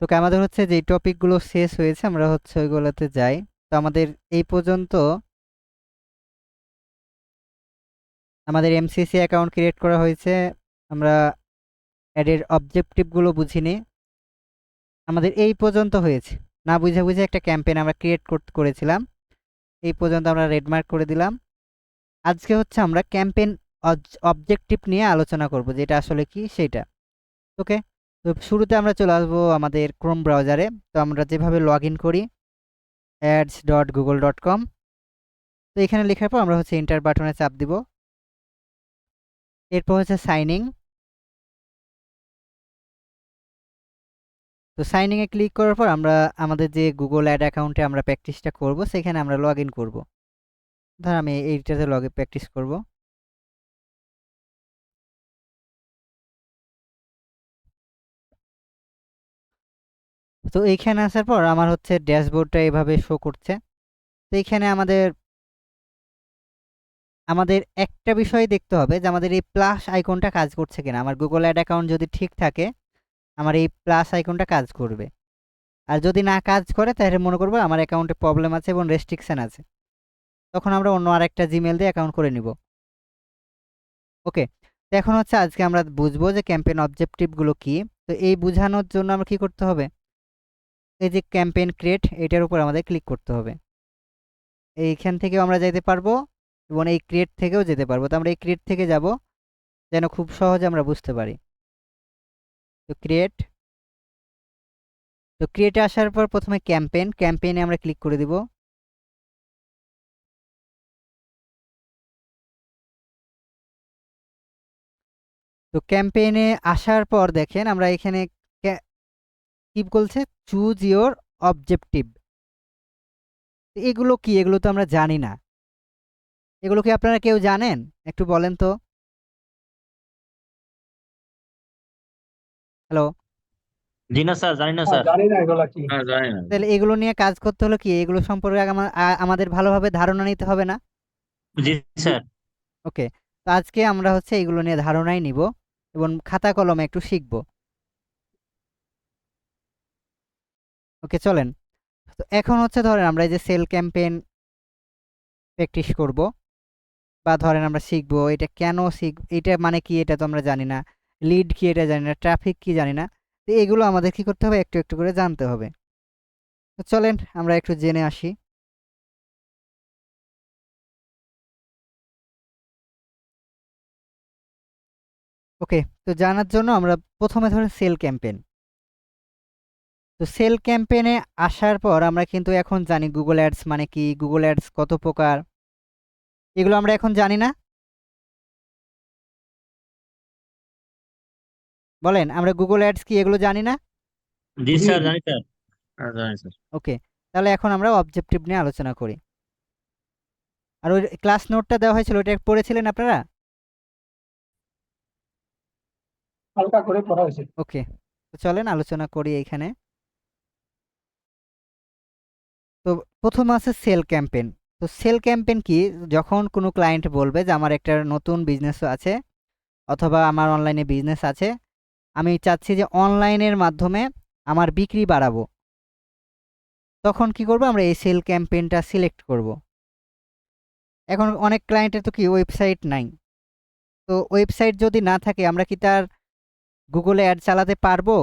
তোকে আমাদের হচ্ছে যে টপিকগুলো শেষ হয়েছে আমরা হচ্ছে ওইগুলোতে যাই। তো আমাদের এই পর্যন্ত আমাদের এমসিসি অ্যাকাউন্ট ক্রিয়েট করা হয়েছে। আমরা অ্যাডের অবজেক্টিভগুলো বুঝিনি। আমাদের এই পর্যন্ত হয়েছে। না বুঝে বুঝে একটা ক্যাম্পেইন আমরা ক্রিয়েট করেছিলাম। এই পর্যন্ত আমরা রেডমার্ক করে দিলাম। আজকে হচ্ছে আমরা ক্যাম্পেইন অবজেক্টিভ নিয়ে আলোচনা করব, যেটা আসলে কি সেইটা। ওকে। তো শুরুতে আমরা চলে আসবো আমাদের ক্রোম ব্রাউজারে। তো আমরা যেভাবে লগ ইন করি ads.google.com। তো এখানে লেখার পর আমরা হচ্ছে এন্টার বাটনে চাপ দিব। এরপর হচ্ছে সাইনিং। তো সাইনিং এ ক্লিক করার পর আমরা আমাদের যে গুগল অ্যাড অ্যাকাউন্টে আমরা প্র্যাকটিসটা করব সেখানে আমরা লগ ইন করবো। ধর আমি এইটাতে প্র্যাকটিস করব। তো এইখানে আসার পর আমার হচ্ছে ড্যাশবোর্ডটা এভাবে শো করছে। তো এইখানে আমাদের আমাদের একটা বিষয় দেখতে হবে যে আমাদের এই প্লাস আইকনটা কাজ করছে কিনা। আমার গুগল অ্যাড অ্যাকাউন্ট যদি ঠিক থাকে আমার এই প্লাস আইকনটা কাজ করবে। আর যদি না কাজ করে তাহলে মনে করবো আমার অ্যাকাউন্টে প্রবলেম আছে এবং রেস্ট্রিকশন আছে। তখন আমরা অন্য আরেকটা জিমেল দিয়ে অ্যাকাউন্ট করে নিব। ওকে। তো এখন হচ্ছে আজকে আমরা বুঝবো যে ক্যাম্পেইন অবজেক্টিভগুলো কি। তো এই বোঝানোর জন্য আমরা কি করতে হবে, এই যে ক্যাম্পেইন ক্রিয়েট এটার উপর আমাদের ক্লিক করতে হবে। এইখান থেকেও আমরা যেতে পারবো এবং এই ক্রিয়েট থেকেও যেতে পারবো। তো আমরা এই ক্রিয়েট থেকে যাব যেন খুব সহজে আমরা বুঝতে পারি। তো ক্রিয়েট। তো ক্রিয়েটে আসার পর প্রথমে ক্যাম্পেইনে আমরা ক্লিক করে দিব। তো ক্যাম্পেইনে আসার পর দেখেন আমরা এখানে কি বলছে, চুজ ইওর অবজেক্টিভ। এগুলো কি, এগুলো তো আমরা জানি না। এগুলো কি আপনারা কেউ জানেন? একটু বলেন তো। হ্যালো। জি না স্যার, জানি না স্যার। জানি না এগুলা কি। হ্যাঁ, জানি না। তাহলে এগুলো নিয়ে কাজ করতে হলে কি এগুলো সম্পর্কে আগে আমাদের ভালোভাবে ধারণা নিতে হবে না? জি স্যার। ওকে। তো আজকে আমরা হচ্ছে এগুলো নিয়ে ধারণাই নিব এবং খাতা কলমে একটু শিখব। ওকে চলেন। তো এখন হচ্ছে ধরেন আমরা এই যে সেল ক্যাম্পেইন প্র্যাকটিস করব, বা ধরেন আমরা শিখবো এটা কেন এটা মানে কি এটা তো আমরা জানি না। লিড কি এটা জানি না, ট্রাফিক কি জানি না। তো এগুলো আমাদের কি করতে হবে, একটু একটু করে জানতে হবে। তো চলেন আমরা একটু জেনে আসি। ওকে। তো জানার জন্য আমরা প্রথমে ধরেন সেল ক্যাম্পেইন। তো সেল ক্যাম্পেইনে আসার পর আমরা কিন্তু এখন জানি গুগল অ্যাডস মানে কি, গুগল অ্যাডস কত প্রকার, এগুলো আমরা এখন জানি না। বলেন আমরা গুগল অ্যাডস কি এগুলো জানি না? জি জি স্যার, জানি স্যার। হ্যাঁ, জানি স্যার। ওকে। তাহলে এখন আমরা অবজেক্টিভ নিয়ে আলোচনা করি। আর ওই ক্লাস নোটটা দেওয়া হয়েছিল ওটা পড়েছিলেন আপনারা? হালকা করে পড়া হয়েছে। ওকে। তো চলেন আলোচনা করি এইখানে। তো প্রথম আছে সেল ক্যাম্পেইন। তো সেল ক্যাম্পেইন কি, যখন কোনো ক্লায়েন্ট বলবে যে আমার একটা নতুন বিজনেস আছে অথবা আমার অনলাইনে বিজনেস আছে, আমি চাচ্ছি যে অনলাইনের মাধ্যমে আমার বিক্রি বাড়াবো, তখন কি করব, আমরা এই সেল ক্যাম্পেইনটা সিলেক্ট করব। এখন অনেক ক্লায়েন্টের তো কি ওয়েবসাইট নাই। তো ওয়েবসাইট যদি না থাকে আমরা কি তার গুগলে অ্যাড চালাতে পারবো?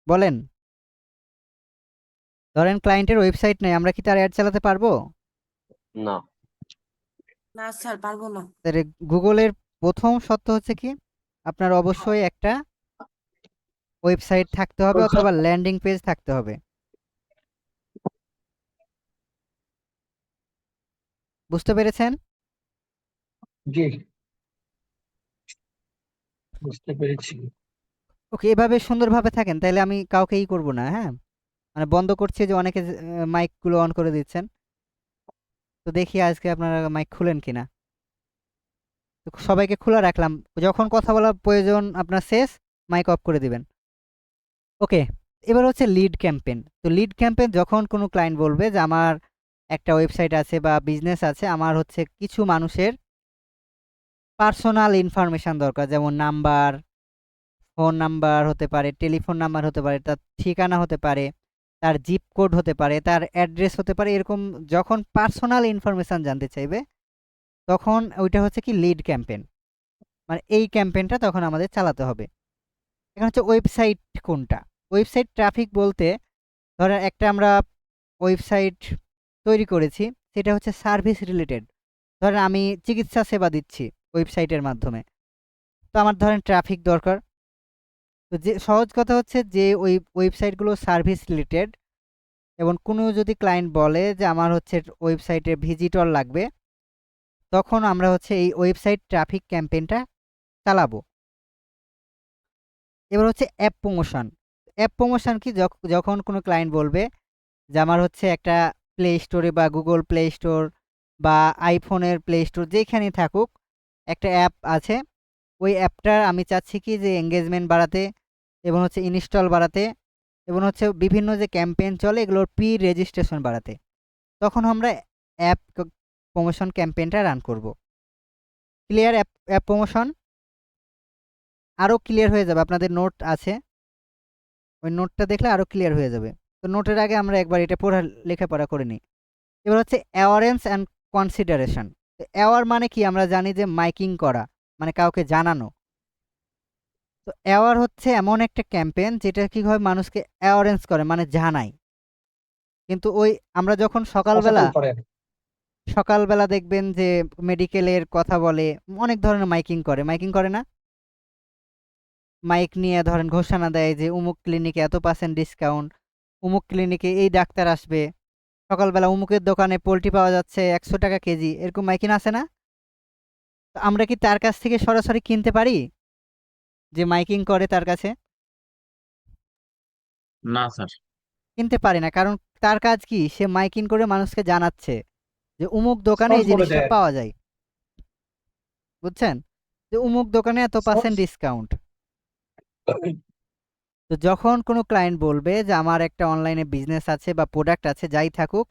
বলেন। ধরেন ক্লায়েন্টের ওয়েবসাইট নেই, আমরা কি তার অ্যাড চালাতে পারবো? না। না স্যার, পারবো না। তাহলে গুগলের প্রথম শর্ত হচ্ছে কি, আপনার অবশ্যই একটা ওয়েবসাইট থাকতে হবে অথবা ল্যান্ডিং পেজ থাকতে হবে। বুঝতে পেরেছেন? জি, বুঝতে পেরেছি। ওকে, এভাবে সুন্দরভাবে থাকেন তাহলে আমি কাউকে করব না, হ্যাঁ। মানে বন্ধ করছি যে অনেকে মাইকগুলো অন করে দিচ্ছেন। তো দেখি আজকে আপনারা মাইক খুলেন কিনা। তো সবাইকে খোলা রাখলাম, যখন কথা বলা প্রয়োজন আপনার শেষ মাইক অফ করে দিবেন। ওকে। এবার হচ্ছে লিড ক্যাম্পেইন। তো লিড ক্যাম্পেইন যখন কোনো ক্লায়েন্ট বলবে যে আমার একটা ওয়েবসাইট আছে বা বিজনেস আছে, আমার হচ্ছে কিছু মানুষের পার্সোনাল ইনফরমেশন দরকার, যেমন নাম্বার, ফোন নাম্বার হতে পারে, টেলিফোন নাম্বার হতে পারে, তার ঠিকানা হতে পারে, তার জিপ কোড হতে পারে, তার অ্যাড্রেস হতে পারে। এরকম যখন পার্সোনাল ইনফরমেশন জানতে চাইবে তখন ওইটা হচ্ছে কি লিড ক্যাম্পেইন, মানে এই ক্যাম্পেইনটা তখন আমাদের চালাতে হবে। এখন হচ্ছে ওয়েবসাইট কোনটা? ওয়েবসাইট ট্রাফিক বলতে ধরেন একটা আমরা ওয়েবসাইট তৈরি করেছি, সেটা হচ্ছে সার্ভিস রিলেটেড। ধরেন আমি চিকিৎসা সেবা দিচ্ছি ওয়েবসাইটের মাধ্যমে, তো আমার ধরেন ট্রাফিক দরকার। তো যে সহজ কথা হচ্ছে যে ওই ওয়েবসাইটগুলো সার্ভিস রিলেটেড, এবং কোনো যদি ক্লায়েন্ট বলে যে আমার হচ্ছে ওয়েবসাইটে ভিজিটর লাগবে, তখন আমরা হচ্ছে এই ওয়েবসাইট ট্রাফিক ক্যাম্পেইনটা চালাবো। এবার হচ্ছে অ্যাপ প্রমোশন। অ্যাপ প্রমোশন কি? যখন কোনো ক্লায়েন্ট বলবে যে আমার হচ্ছে একটা প্লে স্টোরে বা গুগল প্লে স্টোর বা আইফোনের প্লে স্টোর যেখানেই থাকুক একটা অ্যাপ আছে, ওই অ্যাপটার আমি চাচ্ছি কি যে এঙ্গেজমেন্ট বাড়াতে এবং হচ্ছে ইনস্টল বাড়াতে এবং হচ্ছে বিভিন্ন যে ক্যাম্পেইন চলে এগুলোর প্রি রেজিস্ট্রেশন বাড়াতে, তখন আমরা অ্যাপ প্রমোশন ক্যাম্পেইনটা রান করব। ক্লিয়ার? অ্যাপ প্রমোশন আরও ক্লিয়ার হয়ে যাবে। আপনাদের নোট আছে, ওই নোটটা দেখলে আরও ক্লিয়ার হয়ে যাবে। তো নোটের আগে আমরা একবার এটা লেখাপড়া করে নিই। এবার হচ্ছে অ্যাওয়ারেন্স অ্যান্ড কনসিডারেশন। অ্যাওয়ার মানে কি? আমরা জানি যে মাইকিং করা, মানে কাউকে জানানো। তো অ্যাওয়ার হচ্ছে এমন একটা ক্যাম্পেইন যেটা কি হয় মানুষকে অ্যাওয়ারেন্স করে, মানে জানায়। কিন্তু ওই আমরা যখন সকালবেলা দেখবেন যে মেডিকেলের কথা বলে, অনেক ধরনের মাইকিং করে না? মাইক নিয়ে ধরেন ঘোষণা দেয় যে অমুক ক্লিনিকে এত % ডিসকাউন্ট, অমুক ক্লিনিকে এই ডাক্তার আসবে, সকালবেলা অমুকের দোকানে পোলট্রি পাওয়া যাচ্ছে 100 টাকা কেজি, এরকম মাইকিং আছে না? তো আমরা কি তার কাছ থেকে সরাসরি কিনতে পারি যে মাইকিং করে তার কাছে? না স্যার। কিনতে পারি না, কারণ তার কাজ কি? সে মাইকিং করে মানুষকে জানাচ্ছে যে অমুক দোকানে এই জিনিসটা পাওয়া যায়, বুঝছেন? যে অমুক দোকানে এত % ডিসকাউন্ট। তো যখন কোনো ক্লায়েন্ট বলবে যে আমার একটা অনলাইনে বিজনেস আছে বা প্রোডাক্ট আছে, যাই থাকুক,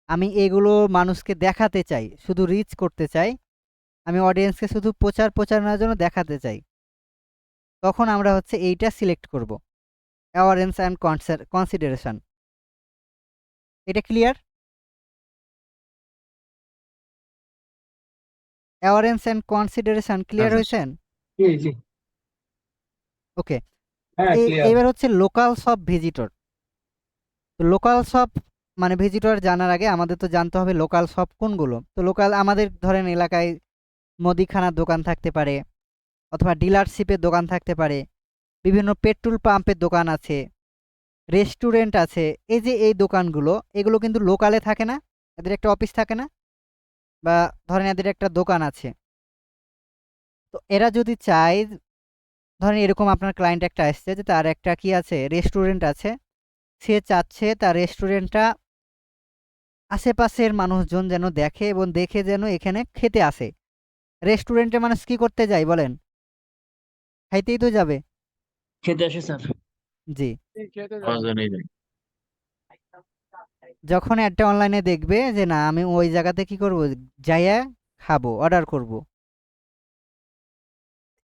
আমি এগুলো মানুষকে দেখাতে চাই, শুধু রিচ করতে চাই, আমি অডিয়েন্সকে শুধু প্রচারণার জন্য দেখাতে চাই, তখন আমরা হচ্ছে এইটা সিলেক্ট করব, অ্যাওয়ারেন্স অ্যান্ড কনসিডারেশন। এটা clear? Awareness and consideration clear sir. হয়েছেন? জি জি, ওকে। হ্যাঁ ক্লিয়ার। এবার হচ্ছে লোকালস অফ ভিজিটর। তো লোকালস অফ মানে ভিজিটর জানার আগে আমাদের তো জানতে হবে লোকালস অফ কোনগুলো। তো লোকাল আমাদের ধরেন এলাকায় মুদিখানার দোকান থাকতে পারে, অথবা ডিলারশিপের দোকান থাকতে পারে, বিভিন্ন পেট্রোল পাম্পের দোকান আছে, রেস্টুরেন্ট আছে। এই যে এই দোকানগুলো, এগুলো কিন্তু লোকালে থাকে না, এদের একটা অফিস থাকে না, বা ধরেন এদের একটা দোকান আছে। তো এরা যদি চায়, ধরেন এরকম আপনার ক্লায়েন্ট একটা আসছে যে তার একটা কি আছে, রেস্টুরেন্ট আছে, সে চাচ্ছে তার রেস্টুরেন্টটা আশেপাশের মানুষজন যেন দেখে এবং দেখে যেন এখানে খেতে আসে। রেস্টুরেন্টে মানুষ কি করতে যায় বলেন? খাইতেই তো যাবে। খেতে আসে স্যার। জি। খাওয়ার জন্যই যাই। যখন একটা অনলাইনে দেখবে যে না আমি ওই জায়গাতে কি করব, যাইয়া খাবো, অর্ডার করব,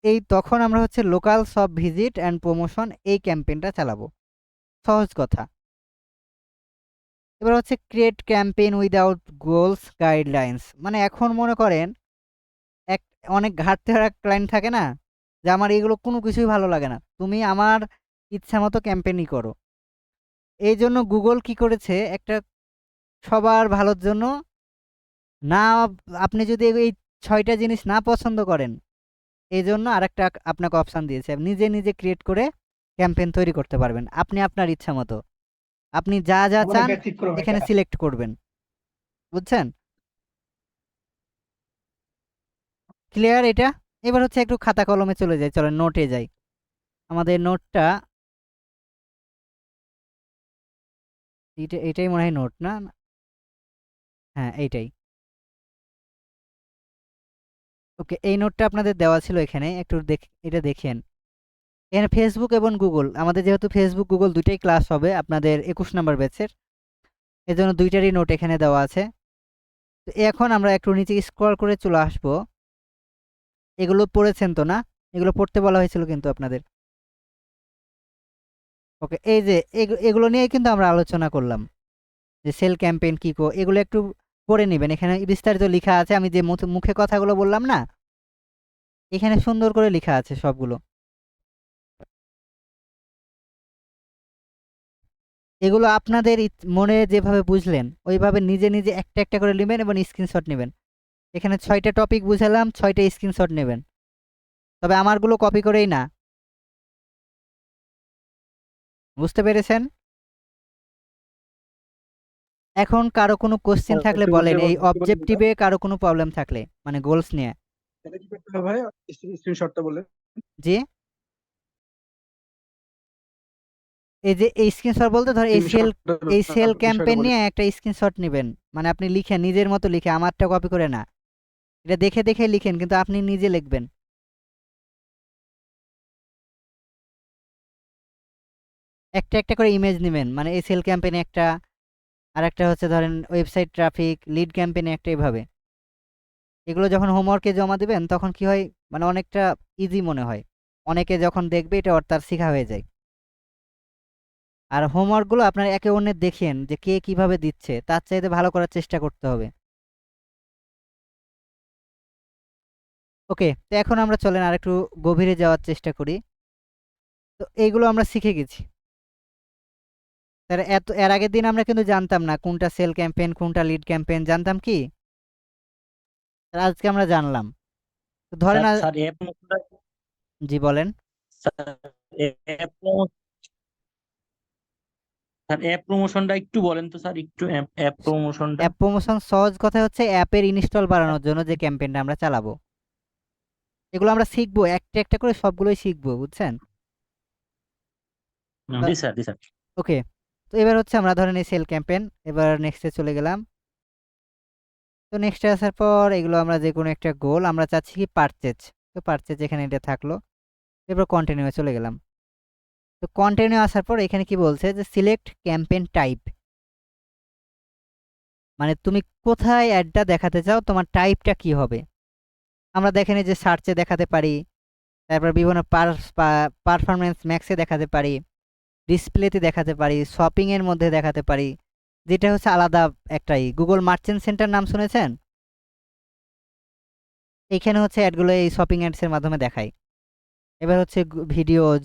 এই তখন আমরা হচ্ছে লোকাল সব ভিজিট অ্যান্ড প্রমোশন এই ক্যাম্পেইনটা চালাবো। সহজ কথা। এবার হচ্ছে create campaign without goals guidelines. মানে এখন মনে করেন এক অনেক ঘাটতে হারা ক্লায়েন্ট থাকে না, যে আমার এগুলো কোনো কিছুই ভালো লাগে না, তুমি আমার ইচ্ছা মতো ক্যাম্পেইনই করো। এই জন্য গুগল কি করেছে, একটা সবার ভালোর জন্য, না আপনি যদি এই 6টা জিনিস না পছন্দ করেন, এই জন্য আরেকটা আপনাকে অপশান দিয়েছে, আপনি নিজে নিজে ক্রিয়েট করে ক্যাম্পেইন তৈরি করতে পারবেন আপনি আপনার ইচ্ছা মতো। আপনি যা যা আমরা চান ব্যতিক্রম এখানে এটা। সিলেক্ট করবেন, বুঝছেন? ক্লিয়ার এটা? এবার হচ্ছে একটু খাতা কলমে চলে যাই, চলেন নোটে যাই। আমাদের নোটটা এটাই মনে হয় নোট, না? হ্যাঁ এইটাই। ওকে, এই নোটটা আপনাদের দেওয়া ছিল এখানে, একটু এটা দেখেন। এখানে ফেসবুক এবং গুগল, আমাদের যেহেতু ফেসবুক গুগল দুইটাই ক্লাস হবে আপনাদের 21 নম্বর ব্যাচের, এজন্য দুইটারই নোট এখানে দেওয়া আছে। তো এখন আমরা একটু নিচে স্ক্রল করে চলে আসবো। এগুলো পড়েছেন তো না? এগুলো পড়তে বলা হয়েছিল কিন্তু আপনাদের। ওকে, এই যে এগুলো নিয়ে কিন্তু আমরা আলোচনা করলাম যে সেল ক্যাম্পেইন কি এগুলো একটু পড়ে নেবেন, এখানে বিস্তারিত লেখা আছে। আমি যে মুখে কথাগুলো বললাম না, এখানে সুন্দর করে লেখা আছে সবগুলো। এগুলো আপনাদের মনে যেভাবে বুঝলেন ওইভাবে নিজে নিজে একটা একটা করে নেবেন এবং স্ক্রিনশট নেবেন। এখানে 6টা টপিক বুঝালাম, 6টা স্ক্রিনশট নেবেন, তবে আমারগুলো কপি করেই না। বুঝতে পেরেছেন? এখন কারো কোনো কোশ্চেন স্যার, থাকলে একটু বলেন, বুঝিয়ে এই বলবেন কি বলছেন এটা? অবজেক্টিভে কারো কোনো প্রবলেম থাকলে, মানে গোলস নিয়ে। এটা কি করতে হবে ভাই? স্ক্রিনশটটা বলে। জি, এই যে এই স্ক্রিনশট বলতে ধর এই সেল ক্যাম্পেইন বলে। নিয়ে একটা স্ক্রিনশট নেবেন, মানে আপনি লিখেন নিজের মতো লিখে, আমারটা কপি করে না। এটা দেখে দেখে লিখেন, কিন্তু আপনি নিজে লিখবেন। একটা একটা করে ইমেজ নেবেন, মানে এই সেল ক্যাম্পেইনে একটা, আর একটা হচ্ছে ধরেন ওয়েবসাইট ট্রাফিক, লিড ক্যাম্পেইনে একটা, এভাবে। এগুলো যখন হোমওয়ার্কে জমা দিবেন তখন কি হয়, মানে অনেকটা ইজি মনে হয়। অনেকে যখন দেখবে এটা তার শেখা হয়ে যায়। আর হোমওয়ার্কগুলো আপনার একে অন্যের দেখেন যে কে কিভাবে দিচ্ছে, তার চাইতে ভালো করার চেষ্টা করতে হবে। ওকে, তো এখন আমরা চলেন আর একটু গভীরে যাওয়ার চেষ্টা করি। তো এইগুলো আমরা শিখে গেছি। এর আগের দিন আমরা কিন্তু জানতাম না কোনটা সেল ক্যাম্পেইন কোনটা লিড ক্যাম্পেইন, জানতাম কি? আজকে আমরা জানলাম। তো ধরেন স্যার অ্যাপ জি বলেন। অ্যাপ স্যার অ্যাপ প্রমোশনটা একটু বলেন তো স্যার, একটু অ্যাপ প্রমোশনটা। অ্যাপ প্রমোশন সহজ কথা হচ্ছে অ্যাপের ইনস্টল বাড়ানোর জন্য যে ক্যাম্পেইনটা আমরা চালাবো। এগুলো আমরা শিখবো, একটা একটা করে সবগুলোই শিখবো, বুঝছেন? জি স্যার, জি স্যার। ওকে, তো এবার হচ্ছে আমরা ধরেন এই সেল ক্যাম্পেইন, এবার নেক্সটে চলে গেলাম। তো নেক্সটে আসার পর এগুলো আমরা যে কোনো একটা গোল আমরা চাচ্ছি কি পারচেজ, তো পারচেজ এখানে এটা থাকলো। এরপর কন্টিনিউ চলে গেলাম। তো কন্টিনিউ আসার পর এখানে কি বলছে যে সিলেক্ট ক্যাম্পেইন টাইপ, মানে তুমি কোথায় অ্যাডটা দেখাতে চাও, তোমার টাইপটা কি হবে। আমরা দেখেন এই যে সার্চে দেখাতে পারি, তারপর বিভিন্ন পারফরমেন্স ম্যাক্সে দেখাতে পারি, ডিসপ্লেতে দেখাতে পারি, শপিং এর মধ্যে দেখাতে পারি, যেটা হচ্ছে আলাদা একটাই। গুগল মার্চেন্ট সেন্টার নাম শুনেছেন? এখানে হচ্ছে অ্যাডগুলো এই শপিং অ্যাডসের মাধ্যমে দেখাই। এবার হচ্ছে ভিডিওজ,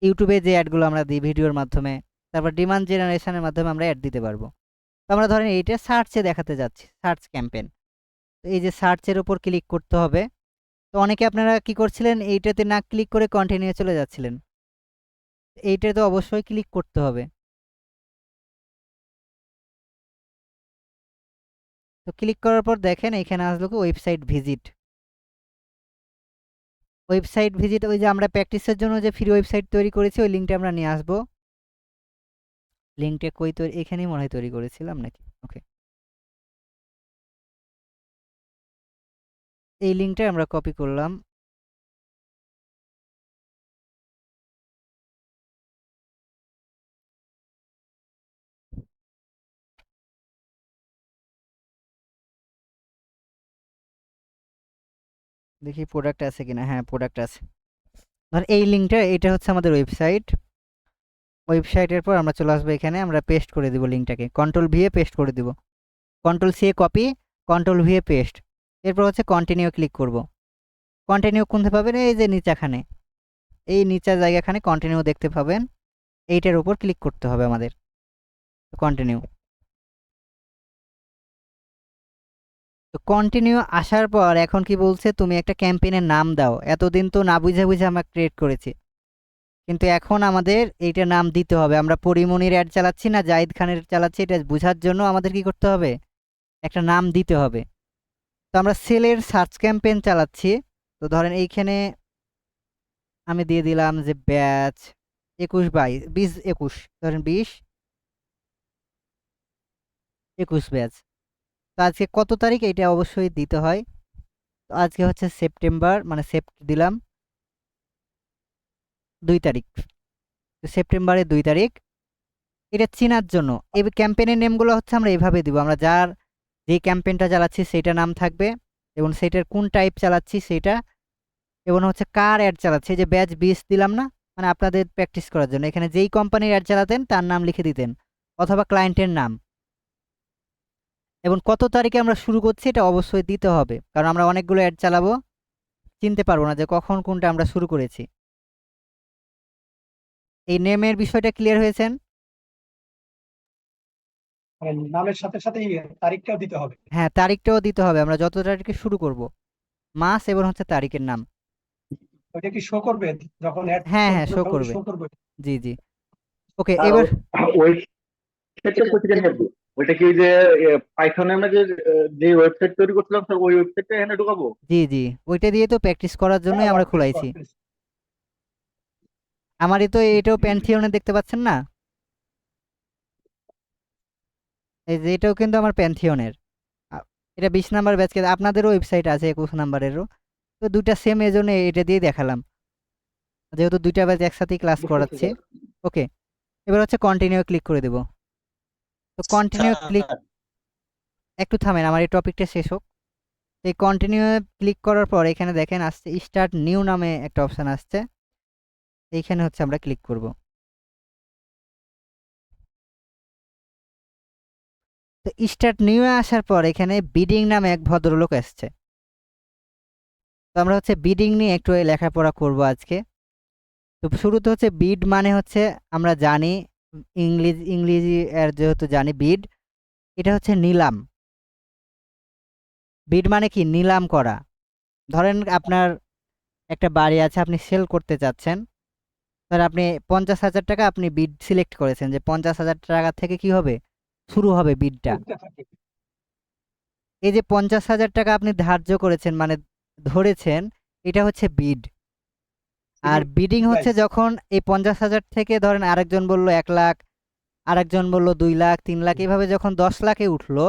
ইউটিউবে যে অ্যাডগুলো আমরা দিই ভিডিওর মাধ্যমে, তারপর ডিমান্ড জেনারেশনের মাধ্যমে আমরা অ্যাড দিতে পারবো। তো আমরা ধরেন এইটা সার্চে দেখাতে যাচ্ছি, সার্চ ক্যাম্পেইন। তো এই যে সার্চের উপর ক্লিক করতে হবে। তো অনেকে আপনারা কি করছিলেন, এইটাতে না ক্লিক করে কন্টিনিউ চলে যাচ্ছিলেন, এইটাতে অবশ্যই ক্লিক করতে হবে। তো ক্লিক করার পর দেখেন এখানে আসলো কি ওয়েবসাইট ভিজিট। ওয়েবসাইট ভিজিট, ওই যে আমরা প্র্যাকটিসের জন্য যে ফ্রি ওয়েবসাইট তৈরি করেছি ওই লিঙ্কটা আমরা নিয়ে আসবো। লিঙ্কটা কই তৈরি, এখানেই মনে হয় তৈরি করেছিলাম নাকি। ওকে, এই লিঙ্কটা আমরা কপি করলাম। দেখি প্রোডাক্ট আছে কিনা, হ্যাঁ প্রোডাক্ট আছে। ধর এই লিঙ্কটা, এটা হচ্ছে আমাদের ওয়েবসাইট। ওয়েবসাইটের পর আমরা চলে আসবো এখানে, আমরা পেস্ট করে দিব লিঙ্কটাকে, কন্ট্রোল ভি এ পেস্ট করে দিব, কন্ট্রোল সি এ কপি, কন্ট্রোল ভি এ পেস্ট। এরপর হচ্ছে কন্টিনিউ ক্লিক করব। কন্টিনিউ কোনতে পাবেন, এই যে নিচাখানে, এই নিচের জায়গাখানে কন্টিনিউ দেখতে পাবেন, এইটার উপর ক্লিক করতে হবে আমাদের। কন্টিনিউ। তো কন্টিনিউ আসার পর এখন কি বলছে, তুমি একটা ক্যাম্পেইনের নাম দাও। এতদিন তো না বুঝে বুঝে আমরা ক্রিয়েট করেছি, কিন্তু এখন আমাদের এইটা নাম দিতে হবে। আমরা পরিমনির অ্যাড চালাচ্ছি না জাহিদ খানের চালাচ্ছি, এটা বোঝার জন্য আমাদের কি করতে হবে, একটা নাম দিতে হবে। তো আমরা সেলের সার্চ ক্যাম্পেইন চালাচ্ছি। তো ধরেন এইখানে আমি দিয়ে দিলাম যে ব্যাচ 21/22 ধরেন 20-21 ব্যাচ। তো আজকে কত তারিখ এটা অবশ্যই দিতে হয়। তো আজকে হচ্ছে সেপ্টেম্বর, মানে দিলাম 2 তারিখ। তো সেপ্টেম্বরের 2 তারিখ। এটা চেনার জন্য এই ক্যাম্পেইনের নেমগুলো হচ্ছে আমরা এইভাবে দিব, আমরা যার যে ক্যাম্পেইনটা চালাচ্ছি সেটা নাম থাকবে, এবং সেটার কোন টাইপ চালাচ্ছি সেটা, এবং হচ্ছে কার অ্যাড চালাচ্ছি। এই যে ব্যাচ 20 দিলাম না, মানে আপনাদের প্র্যাকটিস করার জন্য এখানে যেই কোম্পানির অ্যাড চালাতেন তার নাম লিখে দিতেন অথবা ক্লায়েন্টের নাম এবং কত তারিখে আমরা শুরু করছি এটা অবশ্যই দিতে হবে, কারণ আমরা অনেকগুলো অ্যাড চালাবো, চিনতে পারবো না যে কখন কোনটা আমরা শুরু করেছি। এই নেমের বিষয়টা ক্লিয়ার হয়েছেন? মানে নামের সাথে সাথে তারিখটাও দিতে হবে। হ্যাঁ, তারিখটাও দিতে হবে, আমরা যত তারিখে শুরু করব, মাস এবং হচ্ছে তারিখের নাম। ওইটা কি শো করবে যখন অ্যাড হ্যাঁ হ্যাঁ, চলবে শো তখন কি করবে। শো করবে? জি জি, ওকে আর এবার ওয়েবসাইটটা কোথেকে নেবো? ওইটা কি যে পাইথনে আমরা যে ওয়েবসাইট তৈরি করছিলাম স্যার, ওই ওয়েবসাইটটা এখানে ঢুকাবো? জি জি, ওইটা দিয়ে তো প্র্যাকটিস করার জন্যই আমরা ওয়ার্ডপ্রেস খোলাইছি। ওয়ার্ডপ্রেস আমারই তো এটাও প্যান্থিয়নে দেখতে পাচ্ছেন না, এই যে এটাও কিন্তু আমার প্যান্থিয়নের। এটা 20 নাম্বার ব্যাচ, আপনাদেরও ওয়েবসাইট আছে 21 নাম্বারেরও, তো দুইটা সেম, এই জন্য এটা দিয়ে দেখালাম যেহেতু দুইটা ব্যাচ একসাথেই ক্লাস বুঝতে করাচ্ছি। পারছি। ওকে, এবার হচ্ছে কন্টিনিউ ক্লিক করে দেব। তো কন্টিনিউ ক্লিক, স্যার একটু থামেন আমার এই টপিকটা শেষ হোক। তো এই কন্টিনিউ ক্লিক করার পর এখানে দেখেন আসছে স্টার্ট নিউ নামে একটা অপশন আসছে, এইখানে হচ্ছে আমরা ক্লিক করব। তো স্টার্ট নিউ আসার পর এখানে বিডিং নামে এক ভদ্রলোক আসছে, তো আমরা হচ্ছে বিডিং নিয়ে একটু লেখাপড়া করব আজকে। তো শুরুতে হচ্ছে বিড মানে হচ্ছে আমরা জানি ইংরেজি এর যেহেতু জানি বিড, এটা হচ্ছে নিলাম। বিড মানে কি? নিলাম করা। ধরেন আপনার একটা বাড়ি আছে, আপনি সেল করতে চাচ্ছেন, ধর আপনি 50,000 টাকা আপনি বিড সিলেক্ট করেছেন যে 50,000 টাকা থেকে কি হবে, শুরু হবে বিডটা। উঠতে থাকে। এই যে 50,000 টাকা আপনি ধার্য করেছেন মানে ধরেছেন, এটা হচ্ছে বিড। আর বিডিং হচ্ছে Price। যখন এই 50,000 থেকে ধরেন আরেকজন বলল 1 লাখ, আরেকজন বলল 2 লাখ, 3 লাখ, এভাবে যখন 10 লাখে উঠলো,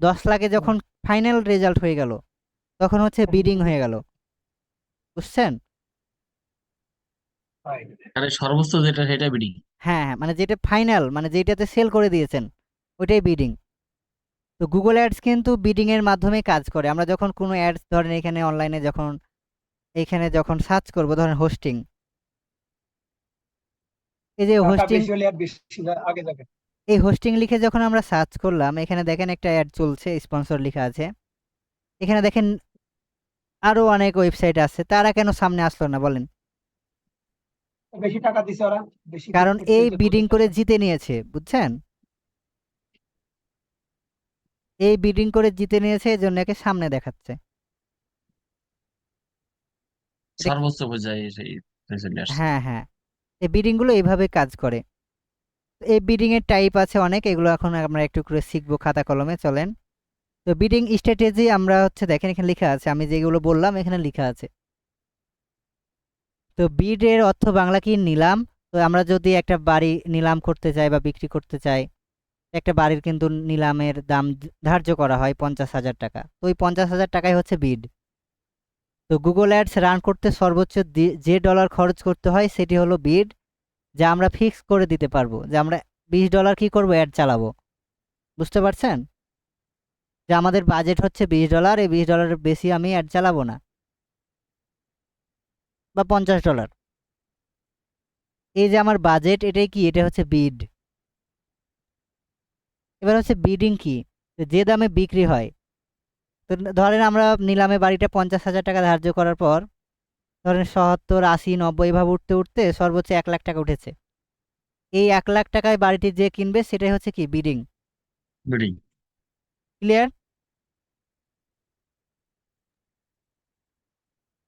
10 লাখে যখন ফাইনাল রেজাল্ট হয়ে গেল, তখন হচ্ছে বিডিং হয়ে গেল। বুঝছেন? Right। আরে সর্বোচ্চ যেটা সেটা বিডিং। হ্যাঁ হ্যাঁ, মানে যেটা ফাইনাল, মানে যেটাতে সেল করে দিয়েছেন, ওইটাই বিডিং। তো গুগল অ্যাডস কিন্তু বিডিং এর মাধ্যমে কাজ করে। আমরা যখন কোনো অ্যাডস ধরেন এখানে অনলাইনে যখন সার্চ করব, ধরেন হোস্টিং, এই যে টাকা হোস্টিং, বেশি হলে আর বেশি আগে যাবে। এই হোস্টিং লিখে যখন আমরা সার্চ করলাম, এখানে দেখেন একটা অ্যাড চলছে, স্পন্সর লেখা আছে। এখানে দেখেন আরো অনেক ওয়েবসাইট আছে, তারা কেন সামনে আসলো না বলেন? বেশি টাকা দিছে ওরা, বেশি কারণ দেখতেছে এই যে বিডিং করে তুলতেছে। জিতে নিয়েছে, বুঝছেন? এই বিডিং করে জিতে নিয়েছে, এই জন্য একে সামনে দেখাচ্ছে। এটা সর্বোচ্চ পর্যায়ে সেই চলে আসছে। হ্যাঁ হ্যাঁ, এই বিডিং গুলো এইভাবে কাজ করে। তো এই বিডিং এর টাইপ আছে অনেক, এগুলো এখন আমরা একটু করে শিখবো খাতা কলমে, চলেন। তো বিডিং স্ট্র্যাটেজি আমরা হচ্ছে দেখেন এখানে লেখা আছে, আমি যেগুলো বললাম এখানে লেখা আছে। তো বিড এর অর্থ বাংলা কি? নিলাম। তো আমরা যদি একটা বাড়ি নিলাম করতে চাই বা বিক্রি করতে চাই, একটা বাড়ির কিন্তু নিলামের দাম ধার্য করা হয় 50,000 টাকা, তো ওই 50,000 টাকাই হচ্ছে বিড। তো গুগল অ্যাডস রান করতে সর্বোচ্চ যে ডলার খরচ করতে হয় সেটি হলো বিড, যা আমরা ফিক্স করে দিতে পারবো যে আমরা $20 কি করব, অ্যাড চালাবো। বুঝতে পারছেন? যে আমাদের বাজেট হচ্ছে $20, এই $20 বেশি আমি অ্যাড চালাবো না, বা $50। এই যে আমার বাজেট, এটাই কি? এটা হচ্ছে বিড। এবার হচ্ছে বিডিং কি? তো যে দামে বিক্রি হয়, তো ধরেন আমরা নিলামে বাড়িটা 50,000 টাকা ধার্য করার পর, ধরেন 70, 80, 90 এভাবে উঠতে উঠতে সর্বোচ্চ 1 লাখ টাকা উঠেছে। এই 1 লাখ টাকায় বাড়িটি যে কিনবে সেটাই হচ্ছে কি? বিডিং। বিডিং। ক্লিয়ার?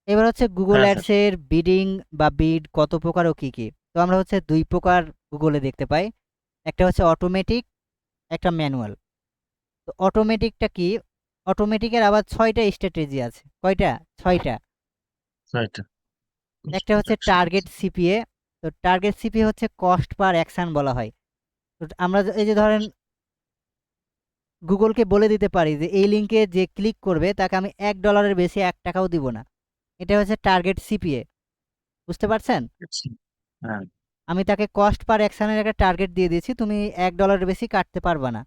এবার হচ্ছে গুগল হ্যাঁ স্যার। অ্যাডস এর বিডিং বা বিড কত প্রকার ও কি কি। তো আমরা হচ্ছে 2 প্রকার গুগলে দেখতে পাই, একটা হচ্ছে অটোমেটিক, একটা ম্যানুয়াল। তো অটোমেটিকটা কি? অটোমেটিকের আবার 6টা স্ট্র্যাটেজি আছে। কয়টা? 6টা। রাইট। একটা হচ্ছে টার্গেট সিপিএ। তো টার্গেট সিপিএ হচ্ছে কস্ট পার অ্যাকশন বলা হয়। তো আমরা এই যে ধরেন গুগলকে বলে দিতে পারি যে এই লিঙ্কে যে ক্লিক করবে তাকে আমি $1 বেশি 1 টাকাও দিব না। এটা হচ্ছে টার্গেট সিপিএ। বুঝতে পারছেন? হ্যাঁ। আমি তাকে কস্ট পার অ্যাকশনের একটা টার্গেট দিয়ে দিয়েছি, তুমি $1 বেশি কাটতে পারবা না।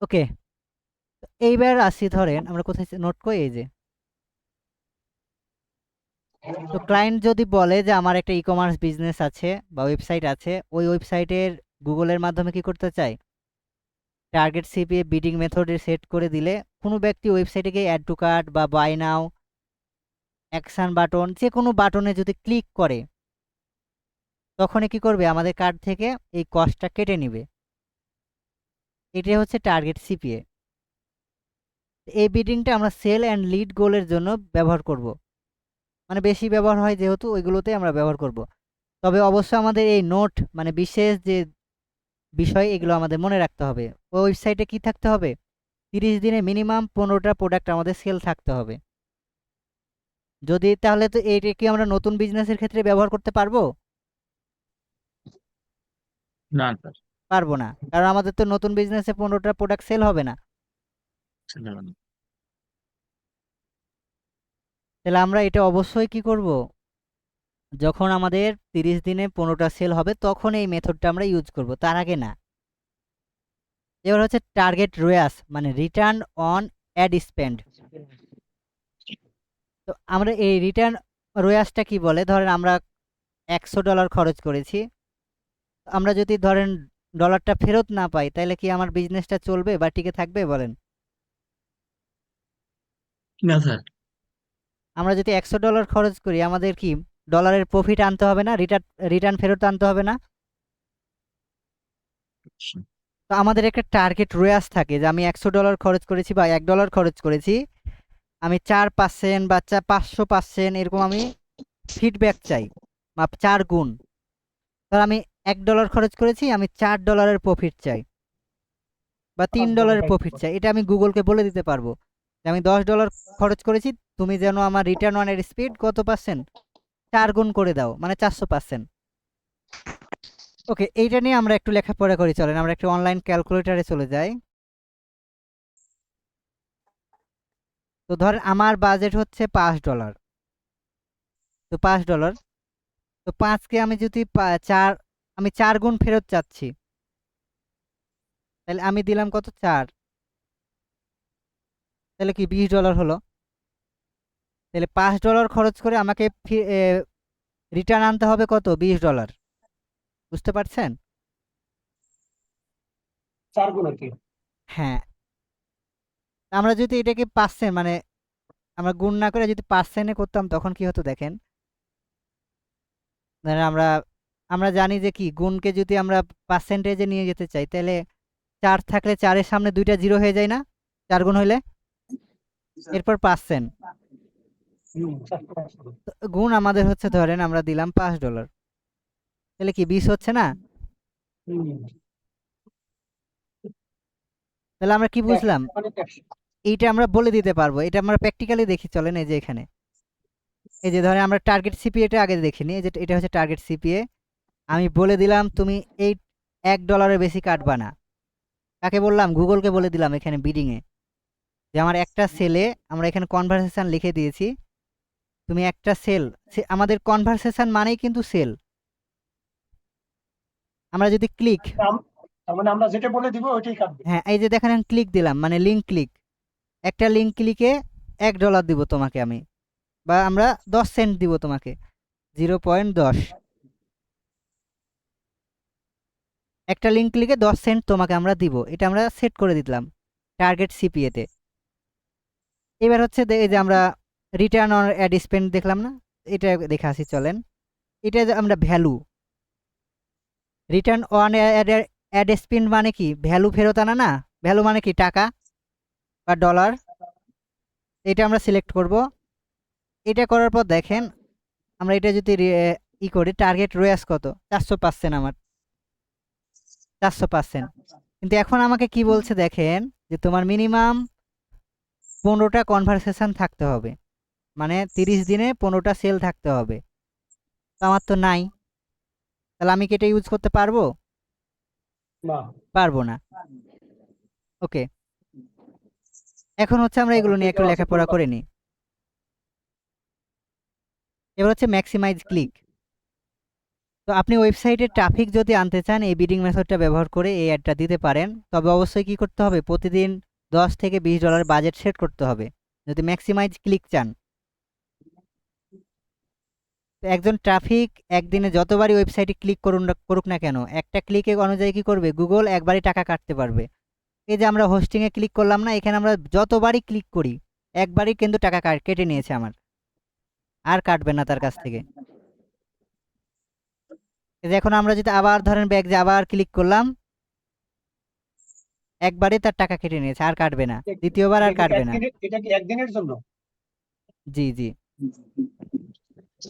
ওকে, এইবার আসি, ধরেন আমরা কোথায় নোট করি, এই যে তো ক্লায়েন্ট যদি বলে যে আমার একটা ই কমার্স বিজনেস আছে বা ওয়েবসাইট আছে, ওই ওয়েবসাইটের গুগলের মাধ্যমে কি করতে চায়, টার্গেট সিপিএ বিডিং মেথডে সেট করে দিলে কোনো ব্যক্তি ওয়েবসাইটে গিয়ে অ্যাড টু কার্ট বা বাই নাও অ্যাকশন বাটন যে কোনো বাটনে যদি ক্লিক করে, তখনই কি করবে, আমাদের কার্ড থেকে এই কস্টটা কেটে নেবে। এটাই হচ্ছে টার্গেট সিপিএ। এই বিডিংটা আমরা সেল অ্যান্ড লিড গোলের জন্য ব্যবহার করব, মানে বেশি ব্যবহার হয় যেহেতু ওইগুলোতে আমরা ব্যবহার করব। তবে অবশ্যই আমাদের এই নোট মানে বিশেষ যে বিষয় এগুলো আমাদের মনে রাখতে হবে। ওই ওয়েবসাইটে কি থাকতে হবে, 30 দিনে মিনিমাম 15টা প্রোডাক্ট আমাদের সেল থাকতে হবে। যদি তাহলে তো এইটা কি আমরা নতুন বিজনেসের ক্ষেত্রে ব্যবহার করতে পারবো? না স্যার, পারবো না, কারণ আমাদের তো নতুন বিজনেসে 15টা প্রোডাক্ট সেল হবে না। তাহলে আমরা এটা অবশ্যই কি করব, যখন আমাদের 30 দিনে 15টা সেল হবে তখন এই মেথডটা আমরা ইউজ করব, তার আগে না। এবার হচ্ছে টার্গেট রোয়াস মানে রিটার্ন অন অ্যাড স্পেন্ড। তো আমরা এই রিটার্ন রোয়াসটা কি বলে, ধরেন আমরা $100 খরচ করেছি, আমরা যদি ধরেন ডলারটা ফেরত না পাই, তাহলে কি আমার বিজনেসটা চলবে বা টিকে থাকবে বলেন? না স্যার। আমরা যদি $100 খরচ করি, আমাদের কি ডলারের প্রফিট আনতে হবে না, রিটার্ন ফেরত আনতে হবে না? তো আমাদের একটা টার্গেট রোয়াস থাকে যে আমি $100 খরচ করেছি বা $1 খরচ করেছি, আমি 4% বা 500% এরকম আমি ফিডব্যাক চাই, বা 4 গুণ। ধর আমি $1 খরচ করেছি, আমি $4 প্রফিট চাই বা $3 প্রফিট চাই। এটা আমি গুগলকে বলে দিতে পারবো যে আমি $10 খরচ করেছি, তুমি যেন আমার রিটার্ন অন এর স্পিড কত পার্সেন্ট, 4 গুণ করে দাও, মানে 400%। ওকে, এইটা নিয়ে আমরা একটু লেখাপড়া করি, চলেন আমরা একটু অনলাইন ক্যালকুলেটরে চলে যাই। তো ধরেন আমার বাজেট হচ্ছে $5, তো $5, তো 5কে আমি যদি আমি 4 গুণ ফেরত চাচ্ছি, তাহলে আমি দিলাম কত, 4, তাহলে কি $20 হলো। তাহলে $5 খরচ করে আমাকে রিটার্ন আনতে হবে কত, $20। বুঝতে পারছেন? 4 গুণ আর কি। হ্যাঁ, আমরা যদি এটাকে পার্সেন্ট মানে আমরা গুণ না করে যদি পার্সেন্টে করতাম, তখন কি হতো দেখেন, ধরেন আমরা আমরা জানি যে কি গুণকে যদি আমরা পার্সেন্টেজে নিয়ে যেতে চাই, তাহলে 4 থাকলে 4-এর সামনে 2টা 0 হয়ে যায় না, 4 গুণ হইলে, এরপর পার্সেন্ট। গুণ আমাদের হচ্ছে ধরেন আমরা দিলাম $5, তাহলে কি 20 হচ্ছে না? তাহলে আমরা কি বুঝলাম, এইটা আমরা বলে দিতে পারবো, এটা আমরা প্র্যাকটিক্যালি দেখি, চলেন এই যে এখানে, এই যে ধরেন আমরা টার্গেট সিপিএটা আগে দেখিনি, এই যে এটা হচ্ছে টার্গেট সিপিএ। আমি বলে দিলাম তুমি এই $1 বেশি কাটবা না। কাকে বললাম, গুগলকে বলে দিলাম এখানে বিডিংয়ে, যে আমার একটা সেলে, আমরা এখানে কনভারসেশন লিখে দিয়েছি, তুমি একটা সেল, আমাদের কনভারসেশন মানেই কিন্তু সেল। আমরা যদি ক্লিক, তার মানে আমরা যেটা বলে দিব ওইটাই কাটবে। হ্যাঁ এই যে দেখেন ক্লিক দিলাম মানে লিঙ্ক ক্লিক, একটা লিঙ্ক ক্লিকে $1 দিব তোমাকে আমি, বা আমরা 10 সেন্ট দিব তোমাকে, 0.10, একটা লিঙ্ক ক্লিকে 10 সেন্ট তোমাকে আমরা দিব, এটা আমরা সেট করে দিলাম টার্গেট সিপিএতে। এবার হচ্ছে এই যে আমরা রিটার্ন অন অ্যাড স্পেন্ড দেখলাম না, এটা দেখে আসি চলেন। এটা যে আমরা value, return on ad spend মানে কি, ভ্যালু ফেরত আনা না, ভ্যালু মানে কি টাকা বা ডলার, এটা আমরা সিলেক্ট করব। এটা করার পর দেখেন আমরা এটা যদি ই করি, টার্গেট রোয়াস কত, 400% আমার 400%। কিন্তু এখন আমাকে কি বলছে দেখেন, যে তোমার মিনিমাম 15টা কনভারসেশন থাকতে হবে, মানে 30 দিনে 15টা সেল থাকতে হবে। তো আমার তো নাই, তাহলে আমি কি এটা ইউজ করতে পারবো? না, পারবো না। ওকে, এখন হচ্ছে আমরা এগুলো নিয়ে একটু লেখাপড়া করে নিই। এবার হচ্ছে ম্যাক্সিমাইজ ক্লিক। তো আপনি ওয়েবসাইটে ট্রাফিক যদি আনতে চান, এই বিডিং মেথডটা ব্যবহার করে এই অ্যাডটা দিতে পারেন। তবে অবশ্যই কি করতে হবে, প্রতিদিন $10 থেকে $20 বাজেট সেট করতে হবে যদি ম্যাক্সিমাইজ ক্লিক চান। তো একজন ট্রাফিক একদিনে যতবারই ওয়েবসাইটে ক্লিক করুক না কেন, একটা ক্লিকে অনুযায়ী কি করবে, গুগল একবারই টাকা কাটতে পারবে। এই যে আমরা হোস্টিংয়ে ক্লিক করলাম না, এখানে আমরা যতবারই ক্লিক করি একবারই কিন্তু টাকা কেটে নিয়েছে আমার, আর কাটবে না তার কাছ থেকে। এই যে এখন আমরা যদি আবার ধরেন ব্যাক যে আবার ক্লিক করলাম, একবারই তার টাকা কেটে নিয়েছে, আর কাটবে না, দ্বিতীয়বার আর কাটবে না। এটা কি একদিনের জন্য? জি জি।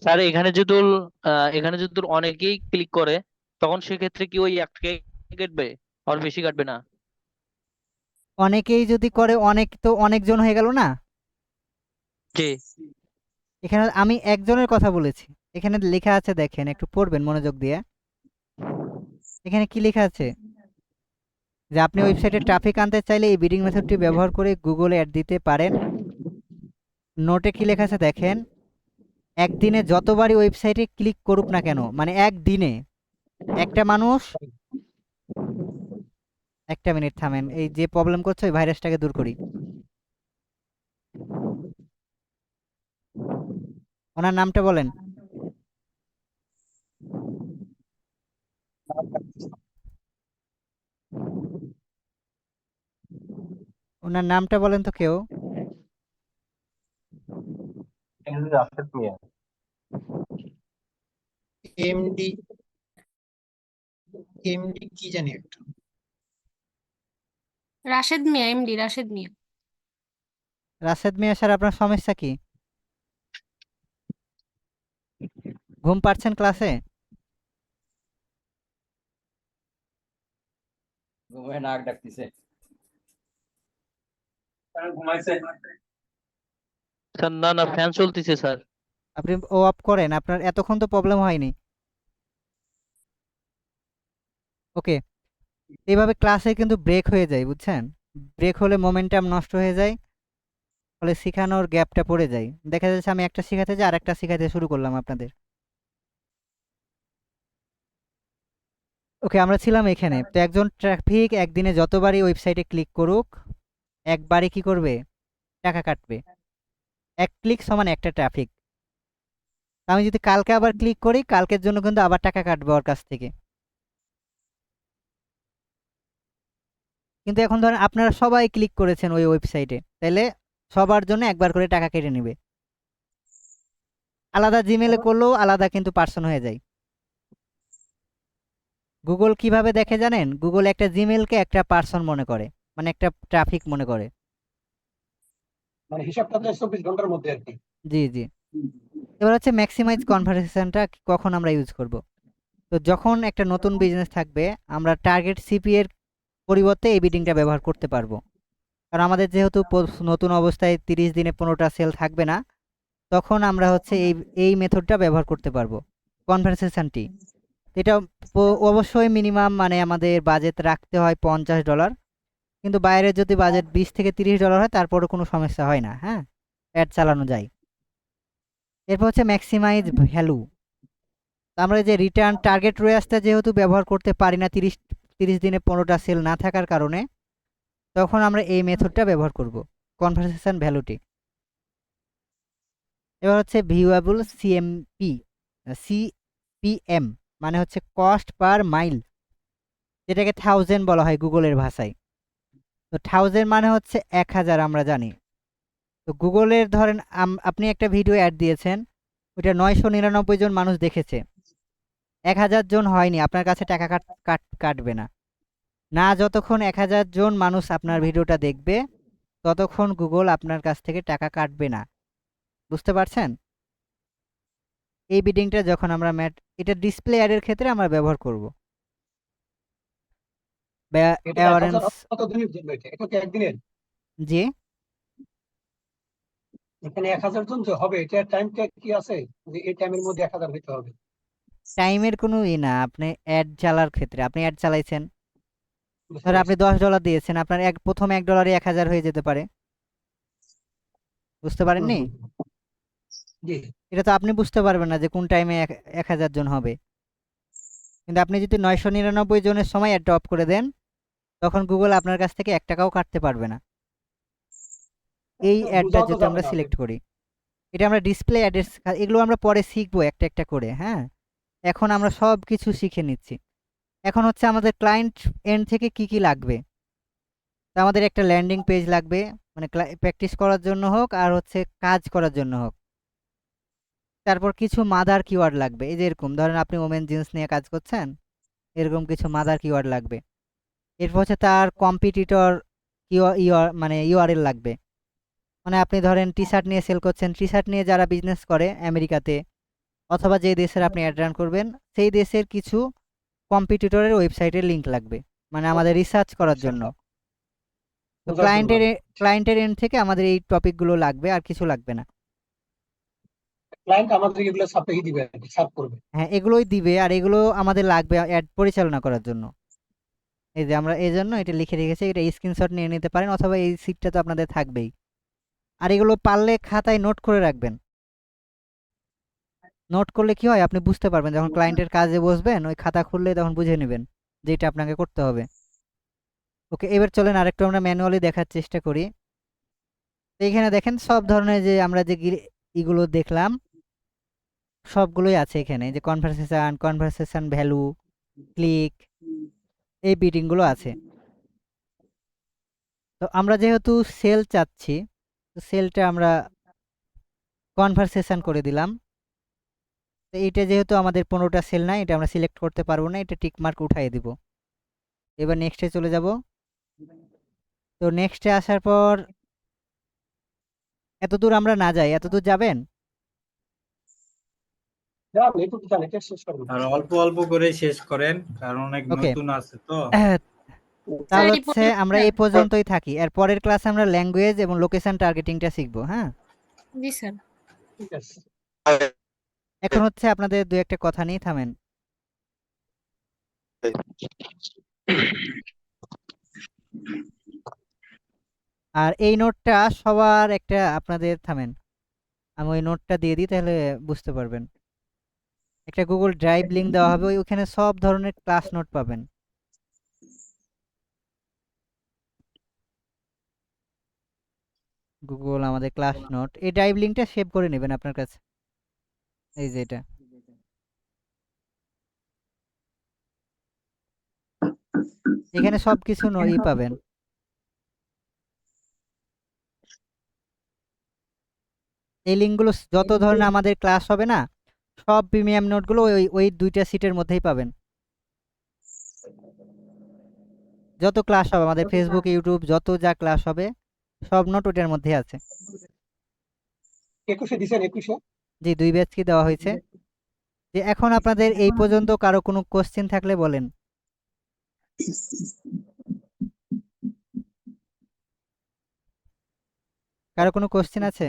স্যার এখানে যদি অনেকেই ক্লিক করে তখন সেক্ষেত্রে কি ওই একটাকে কাটবে আর বেশি কাটবে না? অনেকেই যদি করে, অনেক তো অনেকজন হয়ে গেল না। জি এখানে আমি একজনের কথা বলেছি, এখানে লেখা আছে দেখেন, একটু পড়বেন মনোযোগ দিয়ে। এখানে কি লেখা আছে যে আপনি ওয়েবসাইটে ট্রাফিক আনতে চাইলে এই বিডিং মেথডটি ব্যবহার করে গুগলে অ্যাড দিতে পারেন। নোটে কি লেখা আছে দেখেন, একদিনে যতবারই ওয়েবসাইটে ক্লিক করুক না কেন, মানে একদিনে একটা মানুষ, একটা মিনিট থামেন, এই যে প্রবলেম করছে ওই ভাইরাসটাকে দূর করি। ওনার নামটা বলেন। ওনার নামটা বলেন তো কেউ। এমডি এমডি কি জানি একটা। রাশেদ মিয়া, এমডি রাশেদ মিয়া। রাশেদ মিয়া স্যার, আপনার সমস্যা কি? ঘুম পাচ্ছেন ক্লাসে? ঘুমায় নাক ডাকতেছে। ঘুমাইছে। স্যার না না, ফ্যান চলতেছে স্যার। আপনি ও অফ করেন, আপনার এতক্ষণ তো প্রবলেম হয়নি। ওকে, এইভাবে ক্লাসে কিন্তু ব্রেক হয়ে যায়, বুঝছেন? ব্রেক হলে মোমেন্টাম নষ্ট হয়ে যায়, ফলে শেখানোর গ্যাপটা পড়ে যায়। দেখা যাচ্ছে আমি একটা শেখাতে যাই আর একটা শেখাতে শুরু করলাম আপনাদের। ওকে, আমরা ছিলাম এখানে। তো একজন ট্রাফিক একদিনে যতবারই ওয়েবসাইটে ক্লিক করুক একবারই কি করবে, টাকা কাটবে। এক ক্লিক সমান একটা ট্রাফিক। আমি যদি কালকে আবার ক্লিক করি, কালকের জন্য কিন্তু আবার টাকা কাটবে ওর কাছ থেকে। কিন্তু এখন ধরেন আপনারা সবাই ক্লিক করেছেন ওই ওয়েবসাইটে, তাহলে সবার জন্য একবার করে টাকা কেটে নেবে। আলাদা জিমেলে করলেও আলাদা কিন্তু পার্সন হয়ে যায়। গুগল কিভাবে দেখে জানেন? গুগল একটা জিমেলকে একটা পার্সন মনে করে, মানে একটা ট্রাফিক মনে করে। মানে হিসাবটা তো 24 ঘন্টার মধ্যে আর কি। জি জি। এবার হচ্ছে ম্যাক্সিমাইজ কনভারসেশনটা কখন আমরা ইউজ করব। তো যখন একটা নতুন বিজনেস থাকবে, আমরা টার্গেট সিপি এর পরিবর্তে এই বিডিংটা ব্যবহার করতে পারবো। কারণ আমাদের যেহেতু নতুন অবস্থায় 30 দিনে 15টা সেল থাকবে না, তখন আমরা হচ্ছে এই মেথডটা ব্যবহার করতে পারবো, কনভারসেশনটি। এটা অবশ্যই মিনিমাম মানে আমাদের বাজেট রাখতে হয় $50, কিন্তু বাইরে যদি বাজেট $20 থেকে $30 হয় তারপরও কোনো সমস্যা হয় না। হ্যাঁ, অ্যাড চালানো যায়। এরপর হচ্ছে ম্যাক্সিমাইজ ভ্যালু। আমরা যে রিটার্ন টার্গেট রয়েসটা যেহেতু ব্যবহার করতে পারি না 30 দিনে 15টা সেল না থাকার কারণে, তখন আমরা এই মেথডটা ব্যবহার করব, কনভারসেশন ভ্যালুটি। এবার হচ্ছে ভিউয়েবল সিপিএম, মানে হচ্ছে কস্ট পার মাইল, যেটাকে 1000 বলা হয় গুগলের ভাষায়। তো 1000 মানে হচ্ছে 1000, আমরা জানি। তো গুগলের ধরেন আপনি একটা ভিডিও অ্যাড দিয়েছেন, ওইটা 999 জন মানুষ দেখেছে, 1000 জন হয়নি, আপনার কাছে টাকা কাটবে না। না যতক্ষণ 1000 জন মানুষ আপনার ভিডিওটা দেখবে ততক্ষণ গুগল আপনার কাছ থেকে টাকা কাটবে না। বুঝতে পারছেন? এই বিডিংটা যখন আমরা এটা ডিসপ্লে অ্যাডের ক্ষেত্রে আমরা ব্যবহার করব। এটা অ্যাওয়ারেন্স। কত দিনের জন্য? এটা কি একদিনের? জি, এখানে 1000 জন যে হবে, এটা টাইমটা কি আছে যে এই টাইমের মধ্যে 1000 হইতে হবে? টাইমের কোনো না, আপনি অ্যাড চালার ক্ষেত্রে আপনি অ্যাড চালাইছেন, বুঝতে ধর আপনি পারছি। $10 দিয়েছেন, আপনার প্রথম $1 1000 হয়ে যেতে পারে। বুঝতে পারেননি? হুম। জি। এটা তো আপনি বুঝতে পারবেন না যে কোন টাইমে 1000 জন হবে। কিন্তু আপনি যদি 999 জনের সময় অ্যাডটা অফ করে দেন, তখন গুগল আপনার কাছ থেকে 1 টাকাও কাটতে পারবে না। এই অ্যাডটা বুঝাও তো যদি যাবে আমরা না। সিলেক্ট করি, এটা আমরা ডিসপ্লে অ্যাড্রেস, এগুলো আমরা পরে শিখবো একটা একটা করে। হ্যাঁ, এখন আমরা সব কিছু শিখে নিচ্ছি। এখন হচ্ছে আমাদের ক্লায়েন্ট এন্ড থেকে কি কি লাগবে। তা আমাদের একটা ল্যান্ডিং পেজ লাগবে, মানে প্র্যাকটিস করার জন্য হোক আর হচ্ছে কাজ করার জন্য হোক। তারপর কিছু মাদার কিওয়ার্ড লাগবে, এই যে এরকম ধরেন আপনি ওমেন জিন্স নিয়ে কাজ করছেন, এরকম কিছু মাদার কিওয়ার্ড লাগবে। এরপর হচ্ছে তার কম্পিটিটর মানে ইউআরএল লাগবে, মানে আপনি ধরেন টি শার্ট নিয়ে সেল করছেন, টি শার্ট নিয়ে যারা বিজনেস করে আমেরিকাতে অথবা যে দেশের আপনি অ্যাড রান করবেন সেই দেশের কিছু কম্পিটিটরের ওয়েবসাইটের লিংক লাগবে, মানে আমাদের রিসার্চ করার জন্য। তো বোঝার জন্য। ক্লায়েন্টের এন্ড থেকে আমাদের এই টপিকগুলো লাগবে, আর কিছু লাগবে না। ক্লায়েন্ট আমাদের এগুলো সাপ্লাই দিবে, সার্ভ করবে। হ্যাঁ, এগুলোই দিবে, আর এগুলো আমাদের লাগবে অ্যাড পরিচালনা করার জন্য। এই যে আমরা এই জন্য এটা লিখে রেখেছি, এটা স্ক্রিনশট নিয়ে নিতে পারেন অথবা এই সিটটা তো আপনাদের থাকবেই। আর এগুলো পারলে খাতায় নোট করে রাখবেন। নোট করলে কি হয়, আপনি বুঝতে পারবেন যখন ক্লায়েন্টের কাজে বসবেন, ওই খাতা খুললে তখন বুঝে নেবেন যে এটা আপনাকে করতে হবে। ওকে, এবার চলেন আরেকটু আমরা ম্যানুয়ালি দেখার চেষ্টা করি। তো এখানে দেখেন সব ধরনের যে আমরা যে এগুলো দেখলাম সবগুলোই আছে এখানে, যে কনভারসেশন ভ্যালু, ক্লিক, এই বিটিংগুলো আছে। তো আমরা যেহেতু সেল চাচ্ছি, তো সেলটা আমরা কনভারসেশন করে দিলাম। তো এইটা যেহেতু আমাদের 15টা সেল নাই, এটা আমরা সিলেক্ট করতে পারবো না, এটা টিক মার্ক উঠাই দিব। এবার নেক্সটে চলে যাব। তো নেক্সটে আসার পর এত দূর আমরা না যাই, এত দূর যাবেন? যান, এটুকু জান, এটা শেষ করবেন। আর অল্প অল্প করে শেষ করেন, কারণ অনেক ওকে, নতুন আছে তো। তাহলে স্যার, এই হচ্ছে আমরা এই পর্যন্তই থাকি, এর পরের ক্লাসে আমরা ল্যাঙ্গুয়েজ এবং লোকেশন টার্গেটিংটা শিখবো। হ্যাঁ, জি স্যার। ঠিক আছে। এখন হচ্ছে আপনাদের দু একটা কথা নিয়ে থামেন। আর এই নোটটা সবার একটা আপনাদের থামেন, আমি ওই নোটটা দিয়ে দিই, তাহলে বুঝতে পারবেন। একটা গুগল ড্রাইভ লিংক দেওয়া হবে, ওইখানে সব ধরনের ক্লাস নোট পাবেন। গুগল আমাদের ক্লাস নোট, এই ড্রাইভ লিংকটা সেভ করে নেবেন আপনার কাছে, এই যে এটা। এখানে সব কিছু পাবেন। এই লিঙ্কগুলো যত ধরনের আমাদের ক্লাস হবে না, সব প্রিমিয়াম নোটগুলো ওই ওই দুইটা সিটের মধ্যেই পাবেন। যত ক্লাস হবে আমাদের ফেসবুক ইউটিউব যত যা ক্লাস হবে সব নোট ওটার মধ্যে আছে। 21-এ দিছেন? 21-এ জি, 2 ব্যাচ কি দেওয়া হয়েছে। যে এখন আপনাদের এই পর্যন্ত কারো কোনো কোশ্চেন থাকলে বলেন। কারো কোনো কোশ্চেন আছে?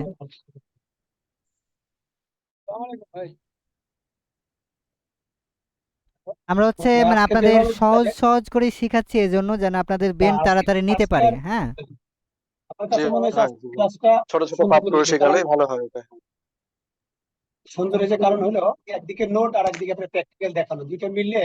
আমরা হচ্ছে মানে আজকে আপনাদের যেভাবে সহজ সহজ করেই শিখাচ্ছি, এজন্য যেন আপনাদের ব্রেন তাড়াতাড়ি নিতে পারে। হ্যাঁ, আমার কাছে মনে হচ্ছে আজকের ক্লাসটা ছোট ছোট সুন্দর পাঠগুলো হয়েছে, শেখালে কারণ ভালো হয় ওটা। সুন্দর হয়েছে কারণ হলো একদিকে নোট আর একদিকে আপনার প্র্যাকটিক্যাল দেখানো, দুইটা মিললে